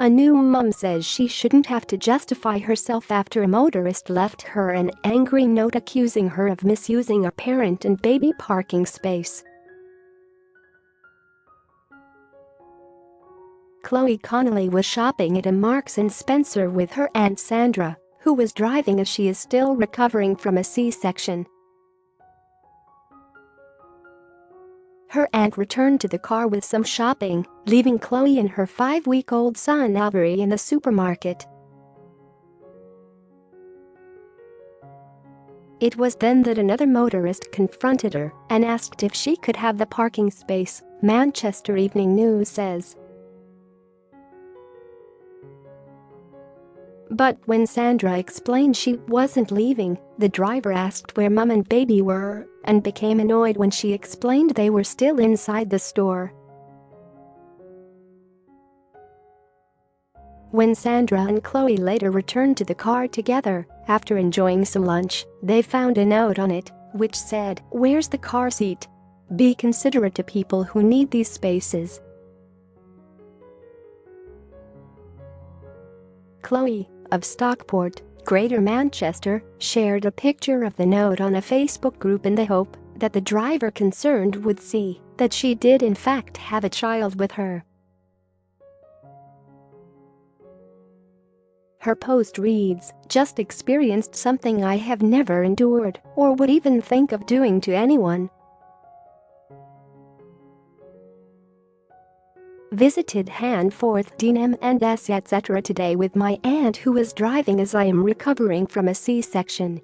A new mum says she shouldn't have to justify herself after a motorist left her an angry note accusing her of misusing a parent and baby parking space. Chloe Connolly was shopping at a Marks & Spencer with her aunt Sandra, who was driving as she is still recovering from a C-section. Her aunt returned to the car with some shopping, leaving Chloe and her 5-week-old son Avery in the supermarket. It was then that another motorist confronted her and asked if she could have the parking space, Manchester Evening News says. But when Sandra explained she wasn't leaving, the driver asked where mum and baby were and became annoyed when she explained they were still inside the store. When Sandra and Chloe later returned to the car together, after enjoying some lunch, they found a note on it, which said, "Where's the car seat? Be considerate to people who need these spaces." Chloe, of Stockport, Greater Manchester, shared a picture of the note on a Facebook group in the hope that the driver concerned would see that she did in fact have a child with her. Her post reads, "Just experienced something I have never endured or would even think of doing to anyone. Visited Handforth Dean M&S etc. today with my aunt who was driving as I am recovering from a C-section.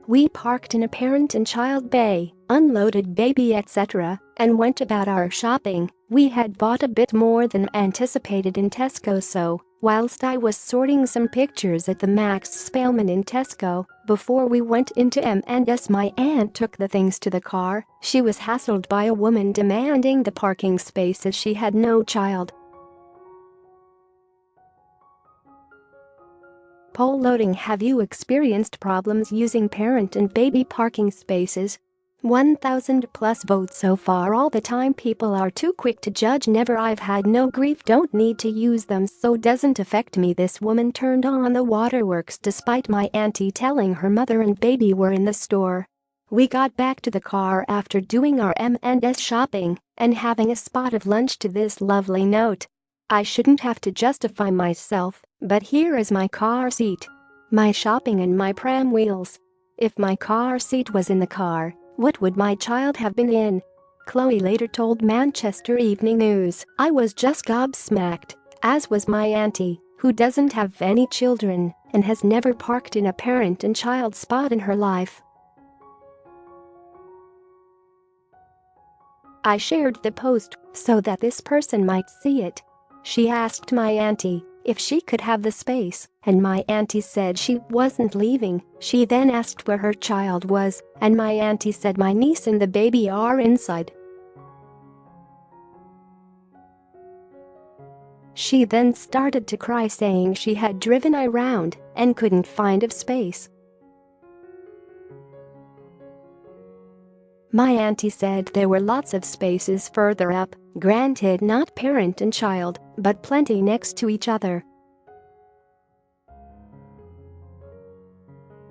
We parked in a parent and child bay, unloaded baby etc. and went about our shopping. We had bought a bit more than anticipated in Tesco, so whilst I was sorting some pictures at the Max Spelman in Tesco, before we went into M&S my aunt took the things to the car. She was hassled by a woman demanding the parking space as she had no child. Poll loading. Have you experienced problems using parent and baby parking spaces? 1,000 plus votes so far. All the time. People are too quick to judge. Never. I've had no grief. Don't need to use them, so doesn't affect me. This woman turned on the waterworks despite my auntie telling her mother and baby were in the store. We got back to the car after doing our M&S shopping and having a spot of lunch to this lovely note. I shouldn't have to justify myself, but here is my car seat, my shopping and my pram wheels. If my car seat was in the car, what would my child have been in?" Chloe later told Manchester Evening News, "I was just gobsmacked, as was my auntie, who doesn't have any children and has never parked in a parent and child spot in her life. I shared the post so that this person might see it. She asked my auntie if she could have the space, and my auntie said she wasn't leaving. She then asked where her child was, and my auntie said my niece and the baby are inside. She then started to cry, saying she had driven around and couldn't find a space. My auntie said there were lots of spaces further up, granted not parent and child, but plenty next to each other.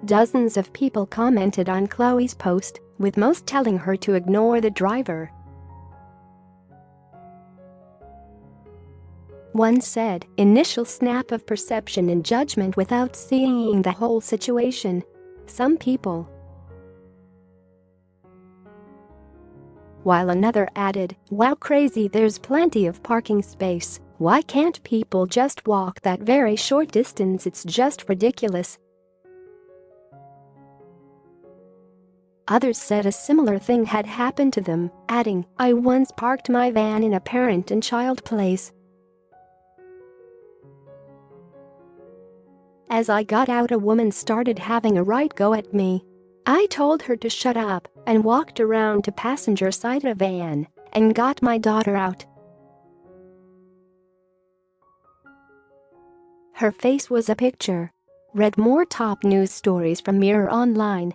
Dozens of people commented on Chloe's post, with most telling her to ignore the driver. One said, "Initial snap of perception and judgment without seeing the whole situation." Some people. While another added, "Wow, crazy, there's plenty of parking space. Why can't people just walk that very short distance? It's just ridiculous." Others said a similar thing had happened to them, adding, "I once parked my van in a parent and child place. As I got out, a woman started having a right go at me. I told her to shut up and walked around to passenger side of a van and got my daughter out. Her face was a picture." Read more top news stories from Mirror Online.